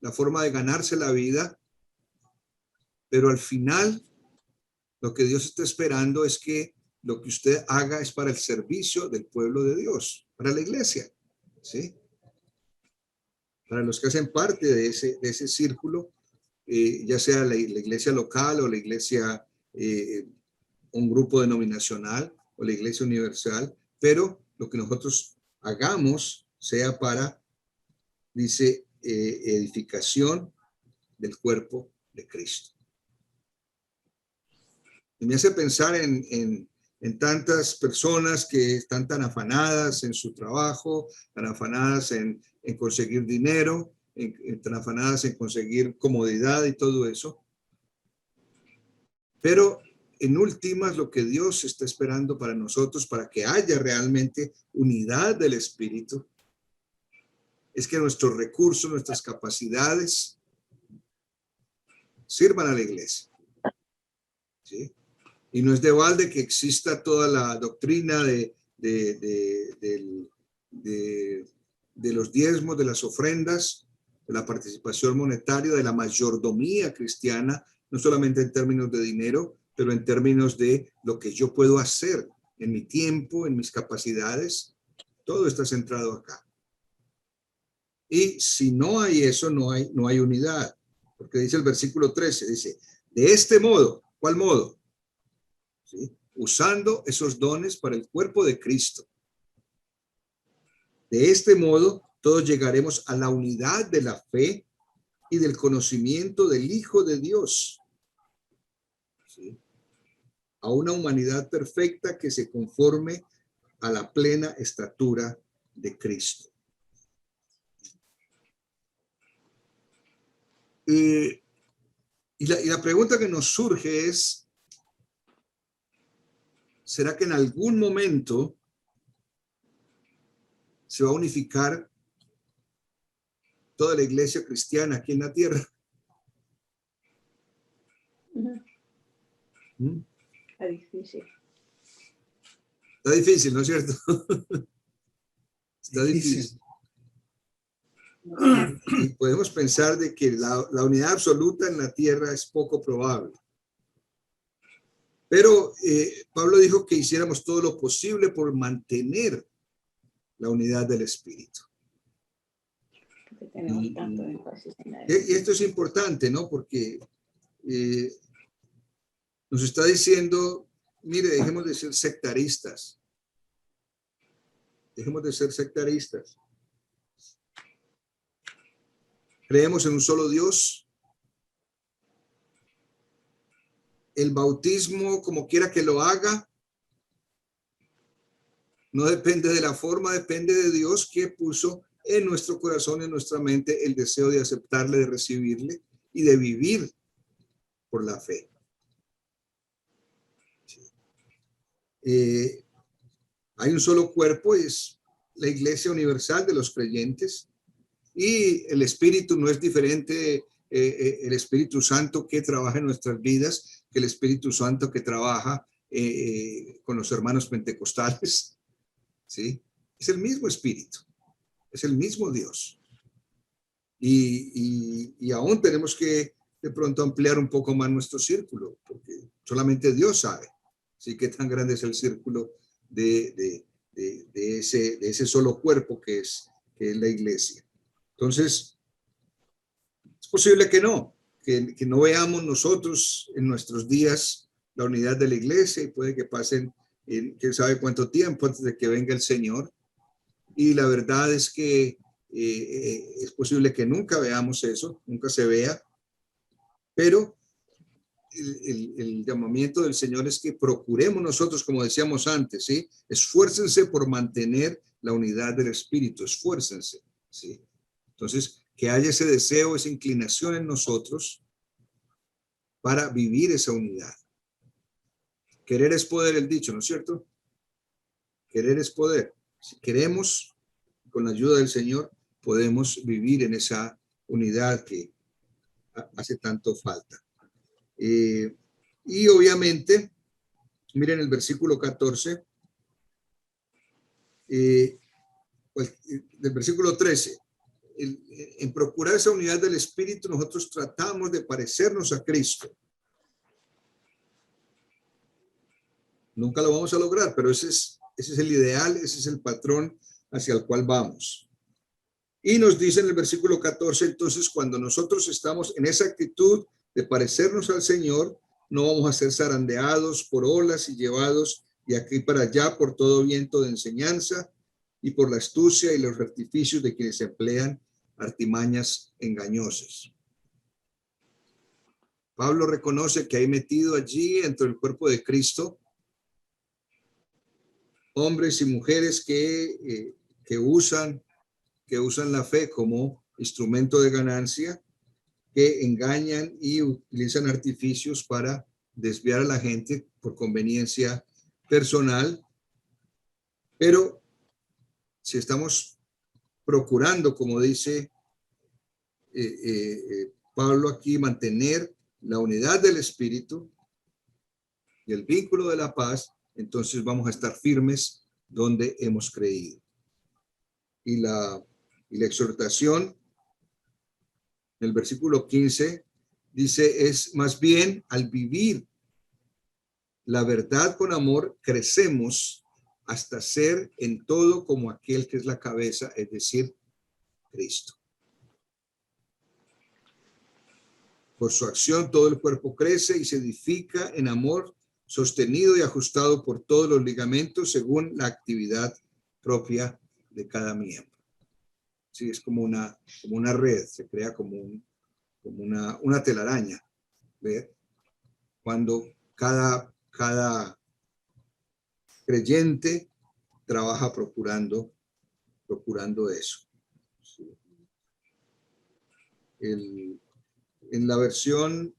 [SPEAKER 2] la forma de ganarse la vida, pero al final lo que Dios está esperando es que lo que usted haga es para el servicio del pueblo de Dios, para la iglesia, ¿sí? Para los que hacen parte de ese círculo, ya sea la iglesia local o la iglesia, un grupo denominacional o la iglesia universal, pero lo que nosotros hagamos sea para, dice, edificación del cuerpo de Cristo. Y me hace pensar en tantas personas que están tan afanadas en su trabajo, tan afanadas en conseguir dinero, tan afanadas en conseguir comodidad y todo eso. Pero en últimas, lo que Dios está esperando para nosotros, para que haya realmente unidad del Espíritu, es que nuestros recursos, nuestras capacidades sirvan a la iglesia. ¿Sí? Y no es de balde que exista toda la doctrina de los diezmos, de las ofrendas, de la participación monetaria, de la mayordomía cristiana, no solamente en términos de dinero, pero en términos de lo que yo puedo hacer en mi tiempo, en mis capacidades. Todo está centrado acá. Y si no hay eso, no hay unidad. Porque dice el versículo 13, dice, de este modo, ¿cuál modo? ¿Sí? Usando esos dones para el cuerpo de Cristo. De este modo, todos llegaremos a la unidad de la fe y del conocimiento del Hijo de Dios. ¿Sí? A una humanidad perfecta que se conforme a la plena estatura de Cristo. Y la pregunta que nos surge es, ¿será que en algún momento se va a unificar toda la iglesia cristiana aquí en la tierra?
[SPEAKER 6] Está difícil.
[SPEAKER 2] Está difícil, ¿no es cierto? Está difícil. Y podemos pensar de que la unidad absoluta en la tierra es poco probable. Pero Pablo dijo que hiciéramos todo lo posible por mantener la unidad del Espíritu.
[SPEAKER 6] Tenemos tanto énfasis en la
[SPEAKER 2] Y esto es importante, ¿no? Porque nos está diciendo, mire, dejemos de ser sectaristas. Dejemos de ser sectaristas. Creemos en un solo Dios. El bautismo, como quiera que lo haga, no depende de la forma, depende de Dios que puso en nuestro corazón, en nuestra mente, el deseo de aceptarle, de recibirle y de vivir por la fe. Hay un solo cuerpo, es la Iglesia Universal de los creyentes, y el Espíritu no es diferente, el Espíritu Santo que trabaja en nuestras vidas, que el Espíritu Santo que trabaja con los hermanos pentecostales, ¿sí? Es el mismo Espíritu, es el mismo Dios. Y aún tenemos que de pronto ampliar un poco más nuestro círculo, porque solamente Dios sabe, ¿sí? Qué tan grande es el círculo de ese solo cuerpo que es la iglesia. Entonces, es posible que no veamos nosotros en nuestros días la unidad de la iglesia, y puede que pasen quién sabe cuánto tiempo antes de que venga el Señor. Y la verdad es que es posible que nunca veamos eso, nunca se vea, pero el llamamiento del Señor es que procuremos nosotros, como decíamos antes, ¿sí? Esfuércense por mantener la unidad del Espíritu, esfuércense, ¿sí? Entonces, que haya ese deseo, esa inclinación en nosotros para vivir esa unidad. Querer es poder, el dicho, ¿no es cierto? Querer es poder. Si queremos, con la ayuda del Señor, podemos vivir en esa unidad que hace tanto falta. Y obviamente, miren el versículo 14, del versículo 13. En procurar esa unidad del Espíritu, nosotros tratamos de parecernos a Cristo. Nunca lo vamos a lograr, pero ese es el ideal, ese es el patrón hacia el cual vamos. Y nos dice en el versículo 14, entonces, cuando nosotros estamos en esa actitud de parecernos al Señor, no vamos a ser zarandeados por olas y llevados de aquí para allá por todo viento de enseñanza y por la astucia y los artificios de quienes emplean artimañas engañosas. Pablo reconoce que hay metido allí dentro del cuerpo de Cristo hombres y mujeres que usan la fe como instrumento de ganancia, que engañan y utilizan artificios para desviar a la gente por conveniencia personal. Pero si estamos procurando, como dice Pablo aquí, mantener la unidad del Espíritu y el vínculo de la paz, entonces vamos a estar firmes donde hemos creído. Y la exhortación, en el versículo 15, dice, es más bien al vivir la verdad con amor, crecemos hasta ser en todo como aquel que es la cabeza, es decir, Cristo. Por su acción todo el cuerpo crece y se edifica en amor, sostenido y ajustado por todos los ligamentos según la actividad propia de cada miembro. Sí, es como una red, se crea como una telaraña. ¿Ve? Cuando cada creyente trabaja procurando eso. Sí. En la versión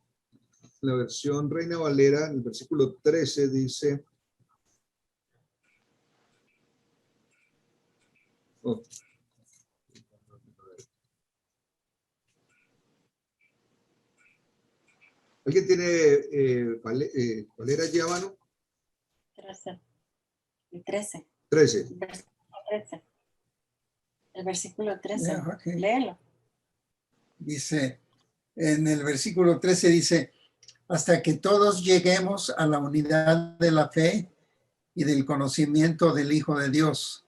[SPEAKER 2] Reina Valera, en el versículo 13 dice, ¿alguien tiene Valera allí a mano?
[SPEAKER 3] 13. El 13.
[SPEAKER 2] 13.
[SPEAKER 3] El versículo 13.
[SPEAKER 7] Yeah, okay.
[SPEAKER 3] Léelo.
[SPEAKER 7] Dice, en el versículo 13 dice, hasta que todos lleguemos a la unidad de la fe y del conocimiento del Hijo de Dios,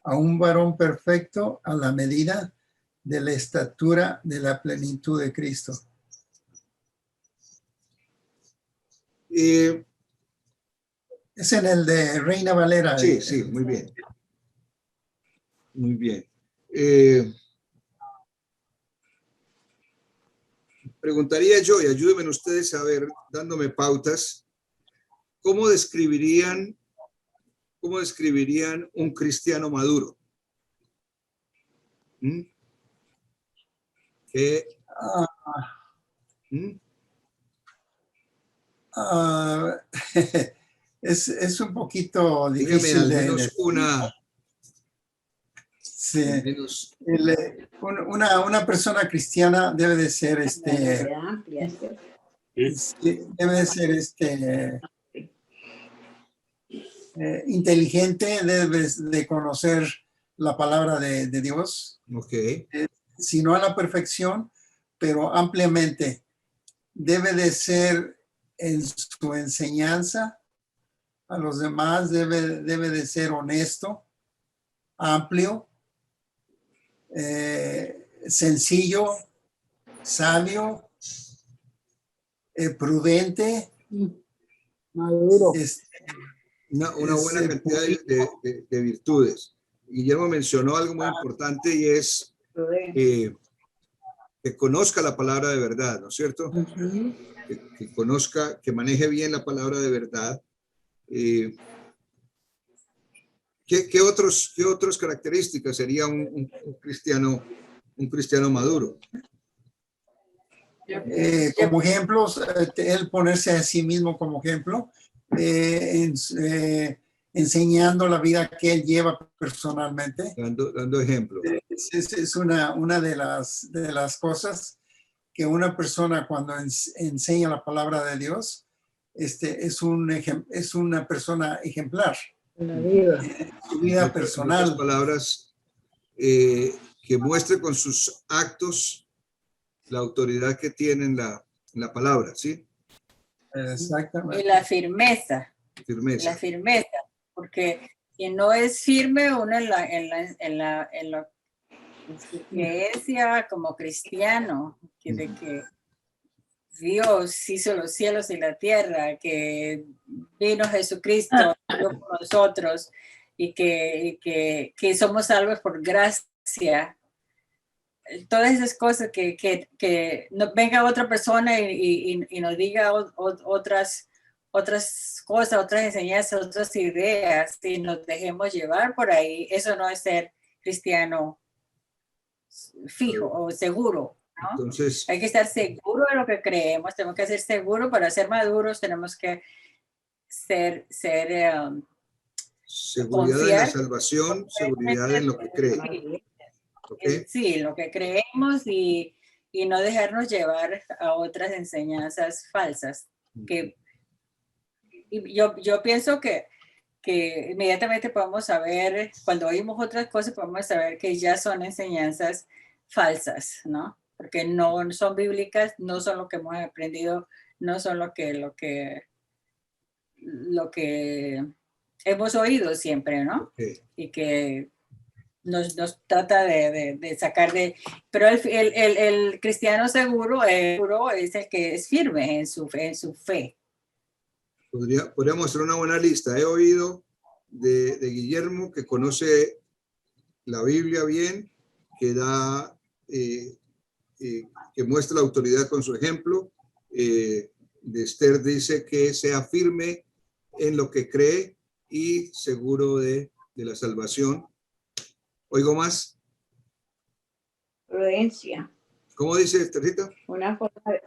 [SPEAKER 7] a un varón perfecto a la medida de la estatura de la plenitud de Cristo. Es en el de Reina Valera.
[SPEAKER 2] Sí, muy bien. Muy bien. Preguntaría yo, y ayúdenme ustedes a ver, dándome pautas, ¿cómo describirían un cristiano maduro? ¿Mm?
[SPEAKER 7] Es un poquito
[SPEAKER 2] Dígame
[SPEAKER 7] difícil
[SPEAKER 2] al menos
[SPEAKER 7] de
[SPEAKER 2] una.
[SPEAKER 7] Sí.
[SPEAKER 2] Al menos,
[SPEAKER 7] una persona cristiana debe de ser debe de ser inteligente, debe de conocer la palabra de Dios.
[SPEAKER 2] ok.
[SPEAKER 7] Si no a la perfección, pero ampliamente. Debe de ser en su enseñanza a los demás, debe de ser honesto, amplio, sencillo, sabio, prudente,
[SPEAKER 5] maduro.
[SPEAKER 2] Una buena cantidad de virtudes. Guillermo mencionó algo muy importante y es que conozca la palabra de verdad, ¿no es cierto? Que conozca, que maneje bien la palabra de verdad. ¿Qué otras características sería un cristiano maduro?
[SPEAKER 7] Como ejemplos, él ponerse a sí mismo como ejemplo, enseñando la vida que él lleva personalmente.
[SPEAKER 2] Dando ejemplo.
[SPEAKER 7] Es una de las cosas que una persona cuando enseña la palabra de Dios, es una persona ejemplar.
[SPEAKER 5] La vida.
[SPEAKER 7] Su vida
[SPEAKER 2] En otras
[SPEAKER 7] personal.
[SPEAKER 2] palabras, que muestre con sus actos la autoridad que tiene en la palabra, ¿sí?
[SPEAKER 7] Exactamente.
[SPEAKER 3] Y la firmeza.
[SPEAKER 2] Firmeza.
[SPEAKER 3] La firmeza, porque si no es firme uno en lo que es ya como cristiano, de que Dios hizo los cielos y la tierra, que vino Jesucristo por nosotros y que somos salvos por gracia. Todas esas cosas que no venga otra persona y nos diga otras cosas, otras enseñanzas, otras ideas, y nos dejemos llevar por ahí, eso no es ser cristiano fijo o seguro, ¿no?
[SPEAKER 2] Entonces,
[SPEAKER 3] Hay que estar seguro de lo que creemos, tenemos que ser seguros para ser maduros, tenemos que ser
[SPEAKER 2] seguridad en la salvación, seguridad en lo que cree. ¿Okay?
[SPEAKER 3] Sí, lo que creemos y no dejarnos llevar a otras enseñanzas falsas. Yo pienso que inmediatamente podemos saber, cuando oímos otras cosas, podemos saber que ya son enseñanzas falsas, ¿no? Porque no son bíblicas, no son lo que hemos aprendido, no son lo que hemos oído siempre, ¿no?
[SPEAKER 2] Okay.
[SPEAKER 3] Y que nos trata de sacar de... Pero el cristiano seguro es el que es firme en su fe.
[SPEAKER 2] Podríamos hacer una buena lista. He oído de Guillermo, que conoce la Biblia bien, que da, que muestra la autoridad con su ejemplo. De Esther dice que sea firme en lo que cree y seguro de la salvación. ¿Oigo más?
[SPEAKER 6] Prudencia.
[SPEAKER 2] ¿Cómo dice Esthercita?
[SPEAKER 6] Una forma de,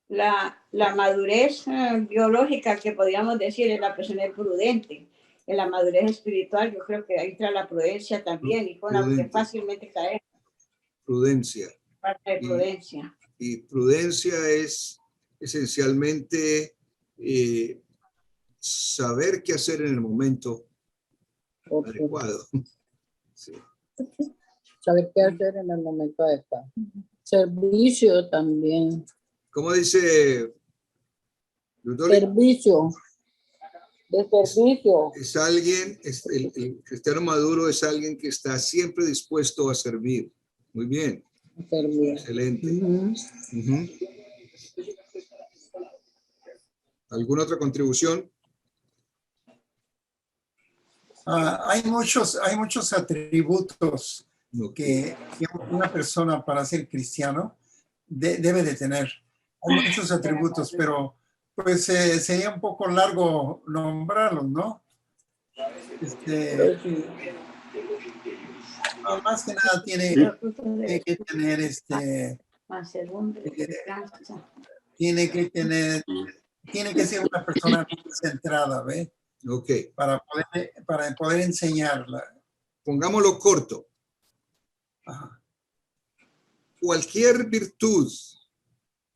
[SPEAKER 6] la madurez biológica que podríamos decir es la persona prudente. En la madurez espiritual yo creo que ahí entra la prudencia también y con la que fácilmente cae.
[SPEAKER 2] Prudencia.
[SPEAKER 6] Parte de prudencia.
[SPEAKER 2] Y prudencia es esencialmente saber qué hacer en el momento adecuado. Sí.
[SPEAKER 5] Saber qué hacer en el momento adecuado. Servicio también.
[SPEAKER 2] ¿Cómo dice Ludori?
[SPEAKER 5] Servicio. De servicio.
[SPEAKER 2] Es alguien, el cristiano maduro es alguien que está siempre dispuesto a servir. Muy bien.
[SPEAKER 5] Servir.
[SPEAKER 2] Excelente. ¿Alguna otra contribución?
[SPEAKER 7] Hay muchos atributos que una persona para ser cristiano debe de tener. Hay muchos atributos, pero pues sería un poco largo nombrarlos, ¿no? Más que nada tiene que tener tiene que ser una persona muy centrada, ¿ve?
[SPEAKER 2] Ok.
[SPEAKER 7] Para poder enseñarla.
[SPEAKER 2] Pongámoslo corto.
[SPEAKER 7] Ajá.
[SPEAKER 2] Cualquier virtud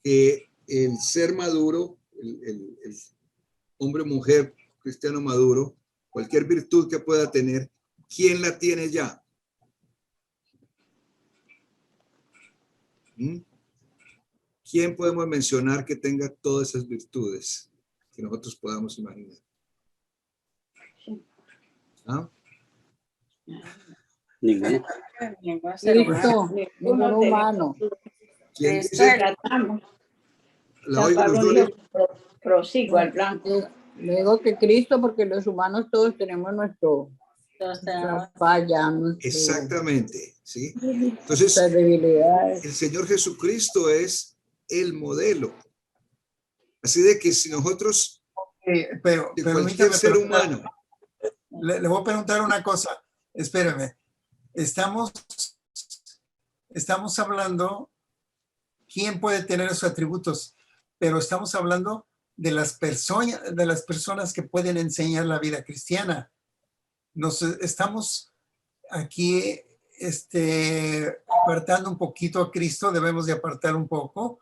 [SPEAKER 2] que el ser maduro, el hombre o mujer cristiano maduro, cualquier virtud que pueda tener, ¿quién la tiene ya? ¿Quién podemos mencionar que tenga todas esas virtudes que nosotros podamos imaginar? ¿Ah?
[SPEAKER 4] Ninguno.
[SPEAKER 5] Cristo, ningún humano.
[SPEAKER 2] ¿Quién dice? La oigo, Ludori.
[SPEAKER 6] Prosigo al blanco.
[SPEAKER 5] Le digo que Cristo, porque los humanos todos tenemos nuestra falla,
[SPEAKER 2] Exactamente, ¿sí? Entonces,
[SPEAKER 5] debilidades.
[SPEAKER 2] el Señor Jesucristo es el modelo. Así de que si nosotros,
[SPEAKER 7] Pero
[SPEAKER 2] de cualquier ser humano,
[SPEAKER 7] le voy a preguntar una cosa. Espérame. Estamos hablando quién puede tener esos atributos, pero estamos hablando de las personas que pueden enseñar la vida cristiana. Nos estamos aquí apartando un poquito a Cristo, debemos de apartar un poco,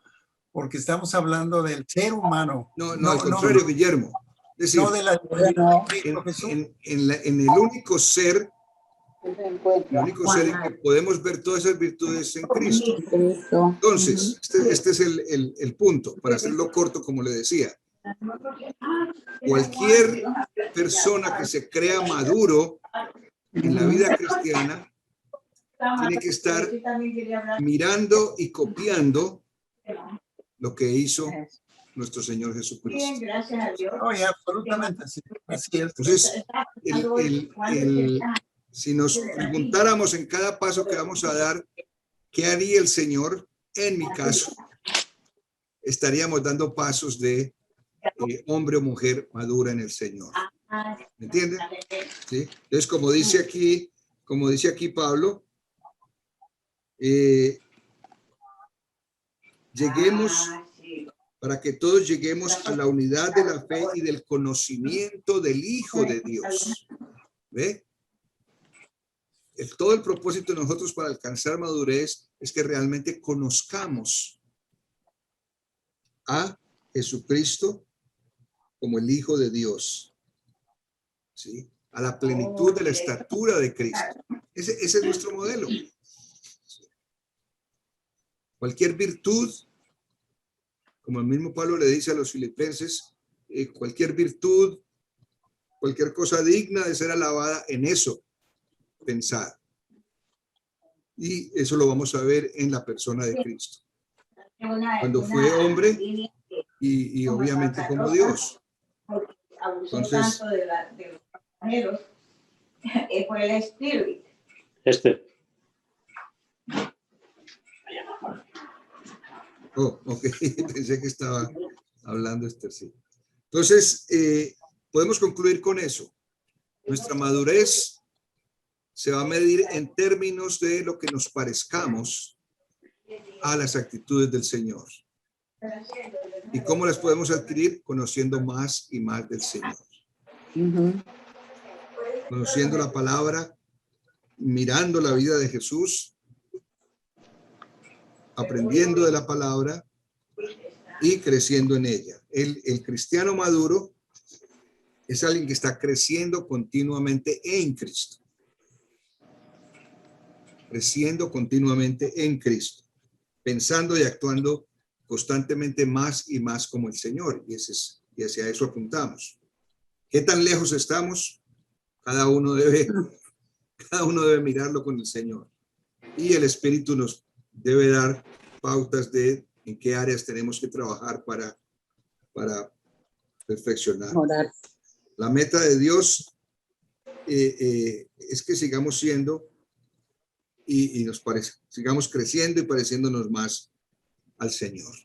[SPEAKER 7] porque estamos hablando del ser humano.
[SPEAKER 2] No, al contrario, Guillermo. Es decir,
[SPEAKER 7] No de la divinidad de Cristo Jesús.
[SPEAKER 2] en el único ser, el único ser en que podemos ver todas esas virtudes en Cristo. Entonces, este es el punto, para hacerlo corto, como le decía. Cualquier persona que se crea maduro en la vida cristiana tiene que estar mirando y copiando lo que hizo nuestro Señor Jesucristo.
[SPEAKER 7] Oye, absolutamente, sí. Así es.
[SPEAKER 2] Entonces, si nos preguntáramos en cada paso que vamos a dar, ¿qué haría el Señor? En mi caso, estaríamos dando pasos de hombre o mujer madura en el Señor. ¿Me entienden? ¿Sí? Entonces, como dice aquí Pablo, para que todos lleguemos a la unidad de la fe y del conocimiento del Hijo de Dios. ¿Ve? Todo el propósito de nosotros para alcanzar madurez es que realmente conozcamos a Jesucristo como el Hijo de Dios, ¿sí? A la plenitud de la estatura de Cristo. Ese es nuestro modelo. Cualquier virtud, como el mismo Pablo le dice a los filipenses, cualquier virtud, cualquier cosa digna de ser alabada, en eso pensar. Y eso lo vamos a ver en la persona de Cristo. Cuando fue hombre y obviamente como Dios. Entonces,
[SPEAKER 6] por el Espíritu.
[SPEAKER 2] oh, ok, pensé que estaba hablando sí. Entonces, podemos concluir con eso. Nuestra madurez se va a medir en términos de lo que nos parezcamos a las actitudes del Señor. ¿Y cómo las podemos adquirir? Conociendo más y más del Señor. Conociendo la palabra, mirando la vida de Jesús, aprendiendo de la palabra y creciendo en ella. El cristiano maduro es alguien que está creciendo continuamente en Cristo. Creciendo continuamente en Cristo. Pensando y actuando constantemente más y más como el Señor. Y hacia eso apuntamos. ¿Qué tan lejos estamos? Cada uno debe mirarlo con el Señor. Y el Espíritu nos debe dar pautas de en qué áreas tenemos que trabajar para perfeccionar. La meta de Dios es que sigamos siendo y sigamos creciendo y pareciéndonos más al Señor.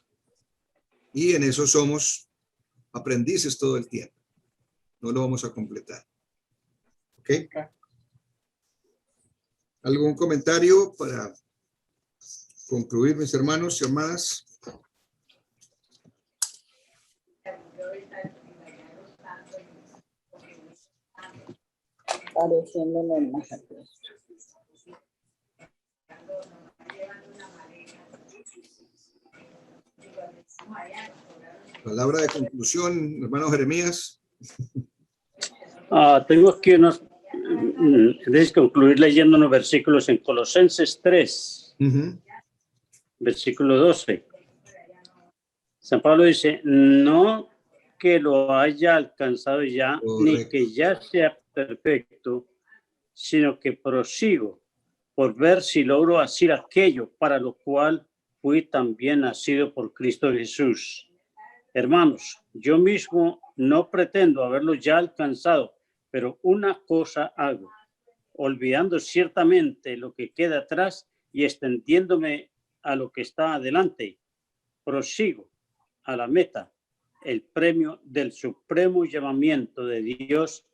[SPEAKER 2] Y en eso somos aprendices todo el tiempo. No lo vamos a completar. ¿Ok? ¿Algún comentario para concluir, mis hermanos y hermanas?
[SPEAKER 5] Pareciéndonos más a Cristo.
[SPEAKER 2] Palabra de conclusión, hermano Jeremías.
[SPEAKER 4] Tengo aquí debes concluir leyendo unos versículos en Colosenses 3, versículo 12. San Pablo dice, no que lo haya alcanzado ya, ni que ya sea perfecto, sino que prosigo por ver si logro hacer aquello para lo cual fui también nacido por Cristo Jesús. Hermanos, yo mismo no pretendo haberlo ya alcanzado, pero una cosa hago, olvidando ciertamente lo que queda atrás y extendiéndome a lo que está adelante, prosigo a la meta, el premio del supremo llamamiento de Dios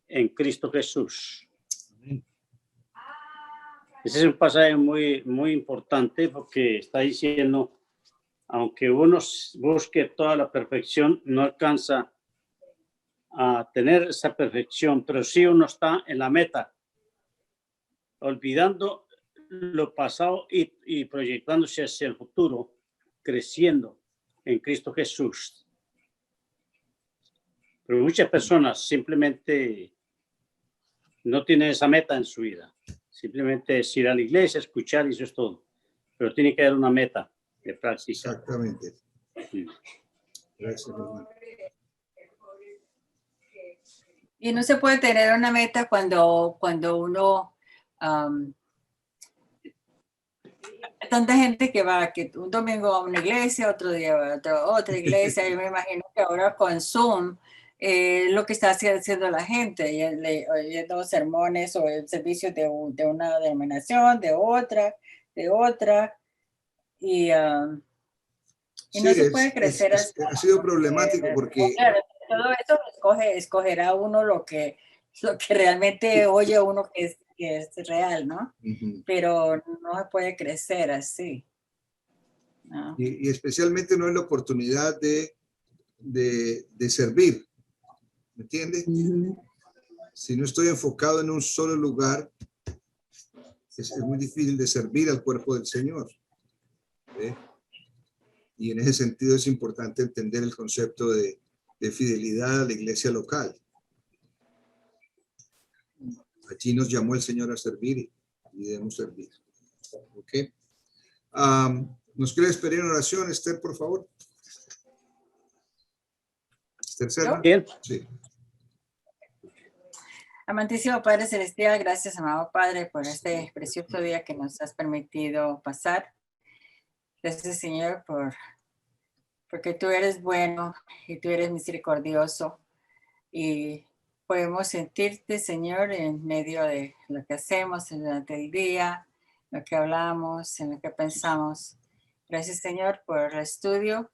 [SPEAKER 4] en Cristo Jesús. Ese es un pasaje muy, muy importante porque está diciendo, aunque uno busque toda la perfección, no alcanza a tener esa perfección, pero sí uno está en la meta, olvidando lo pasado y proyectándose hacia el futuro, creciendo en Cristo Jesús. Pero muchas personas simplemente no tienen esa meta en su vida. Simplemente es ir a la iglesia, escuchar y eso es todo. Pero tiene que haber una meta de práctica.
[SPEAKER 2] Exactamente.
[SPEAKER 4] Sí.
[SPEAKER 2] Gracias, hermano.
[SPEAKER 3] Y no se puede tener una meta cuando uno, tanta gente que va, que un domingo va a una iglesia, otro día va a otra iglesia. Yo me imagino que ahora con Zoom, lo que está haciendo la gente, oyendo sermones o el servicio de una denominación, de otra, y no
[SPEAKER 2] Sí,
[SPEAKER 3] se puede crecer así.
[SPEAKER 2] ha sido problemático porque
[SPEAKER 3] Claro, todo eso escogerá uno lo que realmente oye uno que es real, ¿no? Pero no se puede crecer así, ¿no?
[SPEAKER 2] y especialmente no es la oportunidad de servir, ¿me entiendes? Si no estoy enfocado en un solo lugar, es muy difícil de servir al cuerpo del Señor. ¿Ve? Y en ese sentido es importante entender el concepto de fidelidad a la iglesia local. Allí nos llamó el Señor a servir y debemos servir. ¿Ok? ¿Nos quiere despedir en oración, Esther, por favor? Esther Serna.
[SPEAKER 4] Bien.
[SPEAKER 2] Sí.
[SPEAKER 3] Amantísimo Padre Celestial, gracias, amado Padre, por este precioso día que nos has permitido pasar. Gracias, Señor, porque tú eres bueno y tú eres misericordioso. Y podemos sentirte, Señor, en medio de lo que hacemos durante el día, lo que hablamos, en lo que pensamos. Gracias, Señor, por el estudio